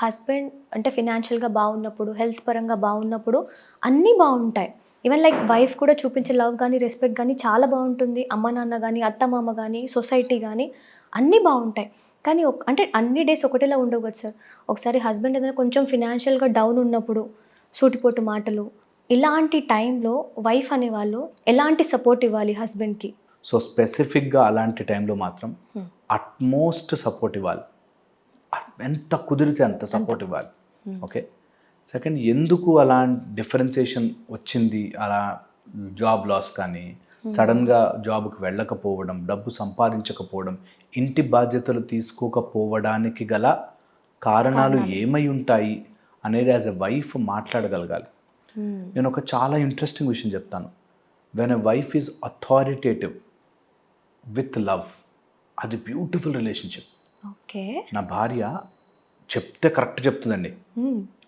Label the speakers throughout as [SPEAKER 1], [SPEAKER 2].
[SPEAKER 1] Husband అంటే ఫినాన్షియల్‌గా బాగున్నప్పుడు, health పరంగా బాగున్నప్పుడు అన్నీ బావుంటాయి. ఈవెన్ లైక్ వైఫ్ కూడా చూపించే లవ్ గానీ, రెస్పెక్ట్ గానీ చాలా బావుంటుంది. అమ్మ, నాన్న గానీ, అత్త, మామ గానీ, సొసైటీ గానీ అన్నీ బావుంటాయి. కానీ అంటే అన్ని డేస్ ఒకటేలా ఉండవు కదా సార్. ఒకసారి హస్బెండ్ ఏదైనా కొంచెం ఫినాన్షియల్‌గా డౌన్ ఉన్నప్పుడు, సూటిపోటు మాటలు, ఇలాంటి టైంలో వైఫ్ అనేవాళ్ళు ఎలాంటి సపోర్ట్ ఇవ్వాలి హస్బెండ్‌కి?
[SPEAKER 2] సో స్పెసిఫిక్‌గా అలాంటి టైంలో మాత్రం
[SPEAKER 1] హ్మ్.
[SPEAKER 2] అట్‌మోస్ట్ సపోర్ట్ ఇవ్వాలి. ఎంత కుదిరితే అంత సపోర్ట్ ఇవ్వాలి. ఓకే. సెకండ్, ఎందుకు అలా డిఫరెన్సియేషన్ వచ్చింది, అలా జాబ్ లాస్ కానీ, సడన్గా జాబ్కి వెళ్ళకపోవడం, డబ్బు సంపాదించకపోవడం, ఇంటి బాధ్యతలు తీసుకోకపోవడానికి గల కారణాలు
[SPEAKER 1] కారణాలు.
[SPEAKER 2] ఏమై ఉంటాయి అనేది యాజ్ ఎ వైఫ్ మాట్లాడగలగాలి. నేను ఒక చాలా ఇంట్రెస్టింగ్ విషయం చెప్తాను. When a wife is authoritative with love, అది బ్యూటిఫుల్ రిలేషన్షిప్.
[SPEAKER 1] ఓకే.
[SPEAKER 2] నా భార్య చెప్తే కరెక్ట్ చెప్తుందండి,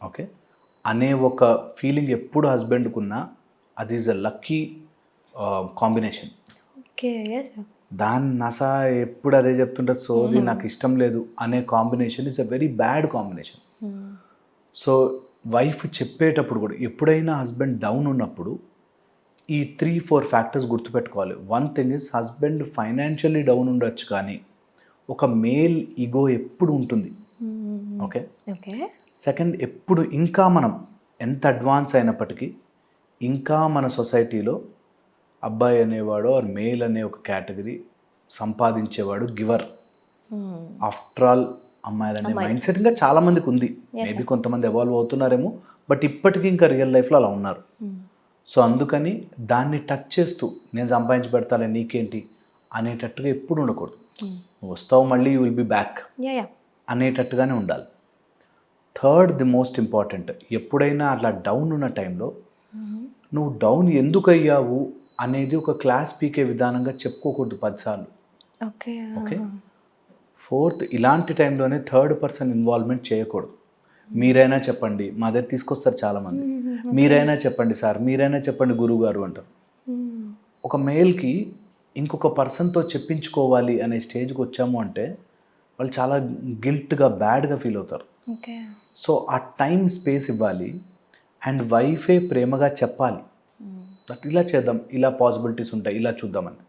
[SPEAKER 2] ఓకే, అనే ఒక ఫీలింగ్ ఎప్పుడు హస్బెండ్కి ఉన్నా అది is a lucky combination.
[SPEAKER 1] Okay. Yes.
[SPEAKER 2] దాని నస ఎప్పుడు అదే చెప్తుంటుంది, సోది నాకు ఇష్టం లేదు అనే combination is a very bad combination. So wife చెప్పేటప్పుడు కూడా ఎప్పుడైనా హస్బెండ్ డౌన్ ఉన్నప్పుడు ఈ 3-4 ఫ్యాక్టర్స్ గుర్తుపెట్టుకోవాలి. One thing is, husband financially down ఉండొచ్చు కానీ ఒక మేల్ ఈగో ఎప్పుడు ఉంటుంది. ఓకే.
[SPEAKER 1] ఓకే.
[SPEAKER 2] సెకండ్, ఎప్పుడు ఇంకా మనం ఎంత అడ్వాన్స్ అయినప్పటికీ ఇంకా మన సొసైటీలో అబ్బాయి అనేవాడు ఆర్ మేల్ అనే ఒక కేటగిరీ సంపాదించేవాడు గివర్. ఆఫ్టర్ ఆల్ అమ్మాయిలనే మైండ్ సెట్ ఇంకా చాలామందికి ఉంది. మేబీ కొంతమంది ఎవాల్వ్ అవుతున్నారేమో, బట్ ఇప్పటికీ ఇంకా రియల్ లైఫ్లో అలా ఉన్నారు. సో అందుకని దాన్ని టచ్ చేస్తూ నేను సంపాదించి పెడతాలే నీకేంటి అనేటట్టుగా ఎప్పుడు ఉండకూడదు. నువ్వు వస్తావు మళ్ళీ యూ విల్ బి బ్యాక్ అనేటట్టుగానే ఉండాలి. థర్డ్, ది మోస్ట్ ఇంపార్టెంట్, ఎప్పుడైనా అట్లా డౌన్ ఉన్న టైంలో నువ్వు డౌన్ ఎందుకు అయ్యావు అనేది ఒక క్లాస్ పీకే విధానంగా చెప్పుకోకూడదు 10 సార్లు.
[SPEAKER 1] ఓకే.
[SPEAKER 2] ఓకే. ఫోర్త్, ఇలాంటి టైంలోనే థర్డ్ పర్సన్ ఇన్వాల్వ్మెంట్ చేయకూడదు. మీరైనా చెప్పండి, మా దగ్గర తీసుకొస్తారు చాలామంది, మీరైనా చెప్పండి సార్, మీరైనా చెప్పండి గురువు గారు అంటారు. ఒక మేల్కి ఇంకొక పర్సన్తో చెప్పించుకోవాలి అనే స్టేజ్కి వచ్చాము అంటే వాళ్ళు చాలా గిల్ట్గా, బ్యాడ్గా ఫీల్ అవుతారు.
[SPEAKER 1] ఓకే.
[SPEAKER 2] సో ఆ టైం స్పేస్ ఇవ్వాలి అండ్ వైఫే ప్రేమగా చెప్పాలి దట్ ఇలా చేద్దాం, ఇలా పాసిబిలిటీస్ ఉంటాయి, ఇలా చూద్దామని.